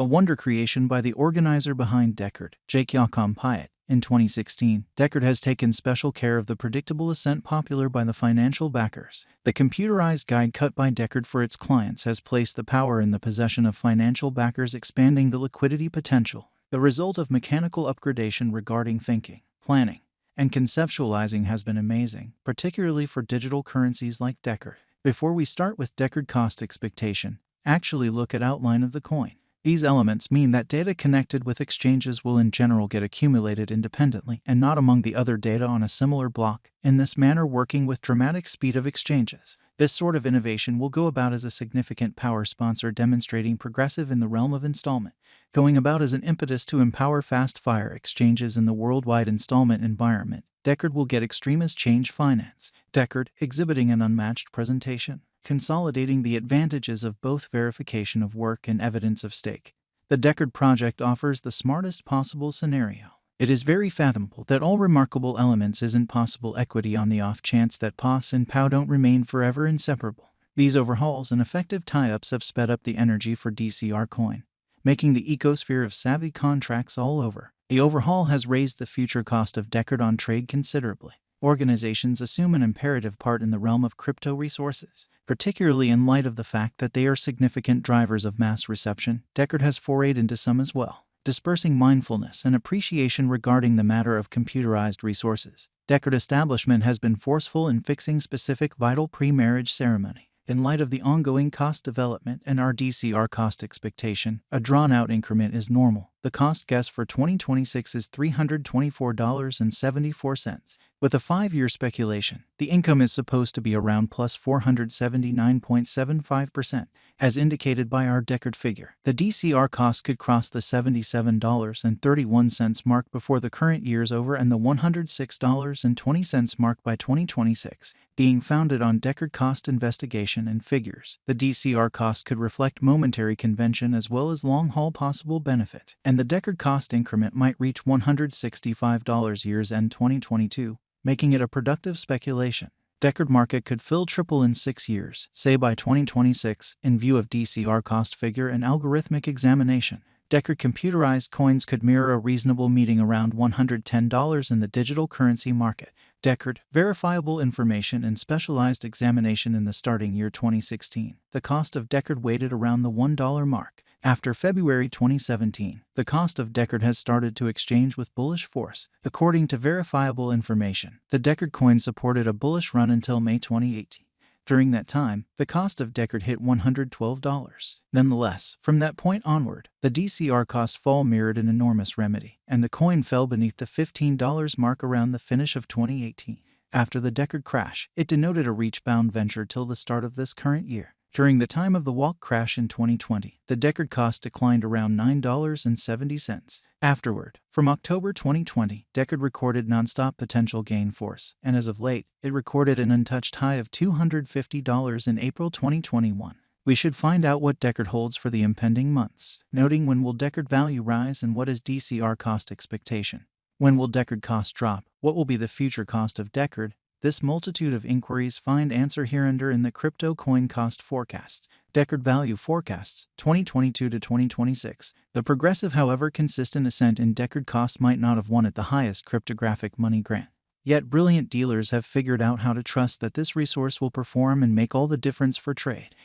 a wonder creation by the organizer behind Deckard, Jake Pyatt. In 2016, Deckard has taken special care of the predictable ascent popular by the financial backers. The computerized guide cut by Deckard for its clients has placed the power in the possession of financial backers, expanding the liquidity potential. The result of mechanical upgradation regarding thinking, planning, and conceptualizing has been amazing, particularly for digital currencies like Deckard. Before we start with Deckard cost expectation, actually look at outline of the coin. These elements mean that data connected with exchanges will in general get accumulated independently and not among the other data on a similar block, in this manner working with dramatic speed of exchanges. This sort of innovation will go about as a significant power sponsor demonstrating progressive in the realm of installment, going about as an impetus to empower fast-fire exchanges in the worldwide installment environment. Deckard will get extremist change finance. Deckard, exhibiting an unmatched presentation, consolidating the advantages of both verification of work and evidence of stake. The Deckard project offers the smartest possible scenario. It is very fathomable that all remarkable elements isn't possible equity on the off chance that POS and POW don't remain forever inseparable. These overhauls and effective tie-ups have sped up the energy for DCR coin, making the ecosphere of savvy contracts all over. The overhaul has raised the future cost of Deckard on trade considerably. Organizations assume an imperative part in the realm of crypto resources, particularly in light of the fact that they are significant drivers of mass reception. Deckard has forayed into some as well, dispersing mindfulness and appreciation regarding the matter of computerized resources. Deckard establishment has been forceful in fixing specific vital pre-marriage ceremony. In light of the ongoing cost development and our DCR cost expectation, a drawn-out increment is normal. The cost guess for 2026 is $324.74. With a 5-year speculation, the income is supposed to be around plus 479.75%, as indicated by our Deckard figure. The DCR cost could cross the $77.31 mark before the current year's over and the $106.20 mark by 2026. Being founded on Deckard cost investigation and figures, the DCR cost could reflect momentary convention as well as long-haul possible benefit, and the Deckard cost increment might reach $165 years end 2022, making it a productive speculation. Deckard market could fill triple in 6 years, say by 2026, in view of DCR cost figure and algorithmic examination. Deckard computerized coins could mirror a reasonable meeting around $110 in the digital currency market. Deckard, verifiable information and specialized examination in the starting year 2016. The cost of Deckard weighted around the $1 mark. After February 2017, the cost of Deckard has started to exchange with bullish force. According to verifiable information, the Deckard coin supported a bullish run until May 2018. During that time, the cost of Deckard hit $112. Nonetheless, from that point onward, the DCR cost fall mirrored an enormous remedy, and the coin fell beneath the $15 mark around the finish of 2018. After the Deckard crash, it denoted a reach-bound venture till the start of this current year. During the time of the walk crash in 2020, the Deckard cost declined around $9.70. Afterward, from October 2020, Deckard recorded nonstop potential gain force, and as of late, it recorded an untouched high of $250 in April 2021. We should find out what Deckard holds for the impending months, noting when will Deckard value rise and what is DCR cost expectation. When will Deckard cost drop? What will be the future cost of Deckard? This multitude of inquiries find answer hereunder in the crypto coin cost forecasts. Deckard value forecasts, 2022 to 2026. The progressive however consistent ascent in Deckard cost might not have won at the highest cryptographic money grant. Yet brilliant dealers have figured out how to trust that this resource will perform and make all the difference for trade.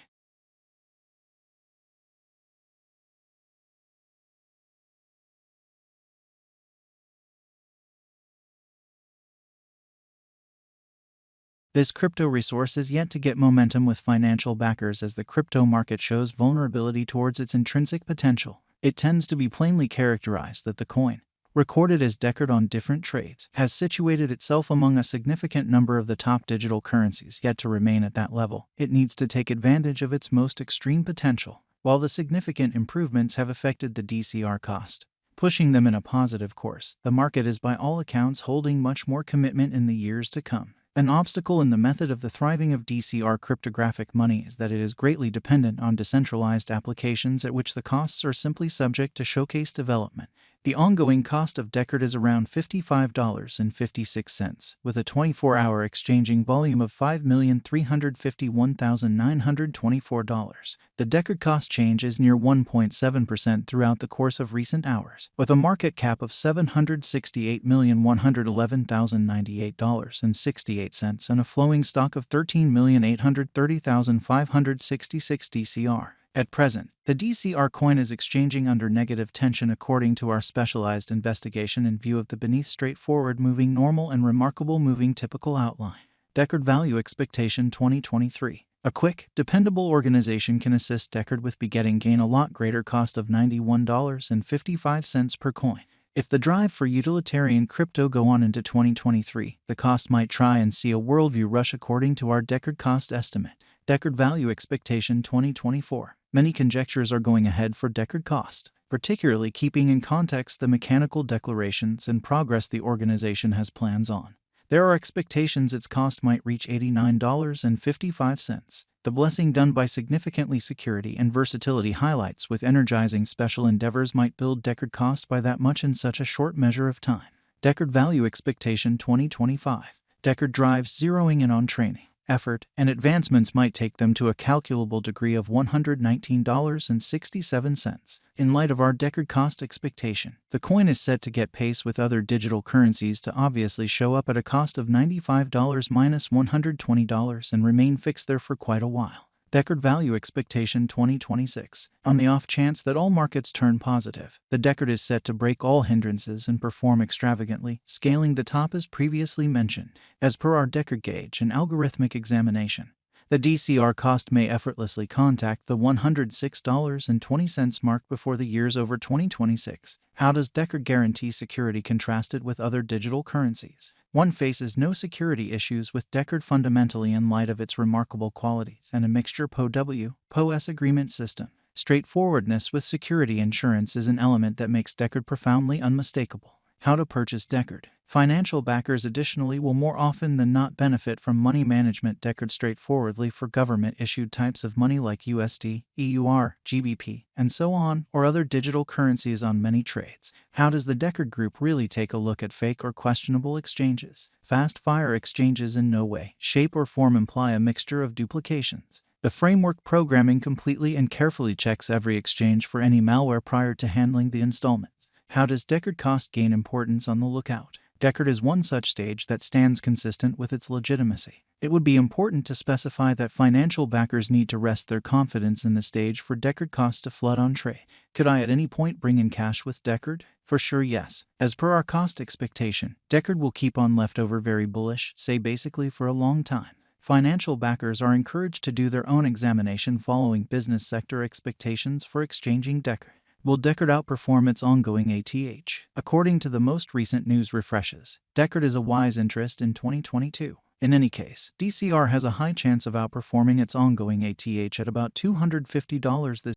This crypto resource is yet to get momentum with financial backers as the crypto market shows vulnerability towards its intrinsic potential. It tends to be plainly characterized that the coin, recorded as Deckard on different trades, has situated itself among a significant number of the top digital currencies yet to remain at that level. It needs to take advantage of its most extreme potential. While the significant improvements have affected the DCR cost, pushing them in a positive course, the market is by all accounts holding much more commitment in the years to come. An obstacle in the method of the thriving of DCR cryptographic money is that it is greatly dependent on decentralized applications at which the costs are simply subject to showcase development. The ongoing cost of Deckard is around $55.56, with a 24-hour exchanging volume of $5,351,924. The Deckard cost change is near 1.7% throughout the course of recent hours, with a market cap of $768,111,098.68 and a flowing stock of $13,830,566 DCR. At present, the DCR coin is exchanging under negative tension according to our specialized investigation in view of the beneath straightforward moving normal and remarkable moving typical outline. Deckard Value Expectation 2023. A quick, dependable organization can assist Deckard with begetting gain a lot greater cost of $91.55 per coin. If the drive for utilitarian crypto go on into 2023, the cost might try and see a worldview rush according to our Deckard cost estimate. Deckard Value Expectation 2024. Many conjectures are going ahead for Deckard cost, particularly keeping in context the mechanical declarations and progress the organization has plans on. There are expectations its cost might reach $89.55. The blessing done by significantly security and versatility highlights with energizing special endeavors might build Deckard cost by that much in such a short measure of time. Deckard Value Expectation 2025. Deckard drives zeroing in on training, effort, and advancements might take them to a calculable degree of $119.67. In light of our Deckard cost expectation, the coin is set to get pace with other digital currencies to obviously show up at a cost of $95 minus $120 and remain fixed there for quite a while. Deckard Value Expectation 2026. On the off chance that all markets turn positive, the Deckard is set to break all hindrances and perform extravagantly, scaling the top as previously mentioned. As per our Deckard gauge and algorithmic examination, the DCR cost may effortlessly contact the $106.20 mark before the year's over 2026. How does Deckard guarantee security contrasted with other digital currencies? One faces no security issues with Deckard fundamentally in light of its remarkable qualities and a mixture POS agreement system. Straightforwardness with security insurance is an element that makes Deckard profoundly unmistakable. How to purchase Deckard. Financial backers additionally will more often than not benefit from money management Deckard straightforwardly for government-issued types of money like USD, EUR, GBP, and so on, or other digital currencies on many trades. How does the Deckard Group really take a look at fake or questionable exchanges? Fast-fire exchanges in no way, shape, or form imply a mixture of duplications. The framework programming completely and carefully checks every exchange for any malware prior to handling the installments. How does Deckard cost gain importance on the lookout? Deckard is one such stage that stands consistent with its legitimacy. It would be important to specify that financial backers need to rest their confidence in the stage for Deckard cost to flood on trade. Could I at any point bring in cash with Deckard? For sure, yes. As per our cost expectation, Deckard will keep on leftover very bullish, say basically for a long time. Financial backers are encouraged to do their own examination following business sector expectations for exchanging Deckard. Will Deckard outperform its ongoing ATH? According to the most recent news refreshes, Deckard is a wise interest in 2022. In any case, DCR has a high chance of outperforming its ongoing ATH at about $250 this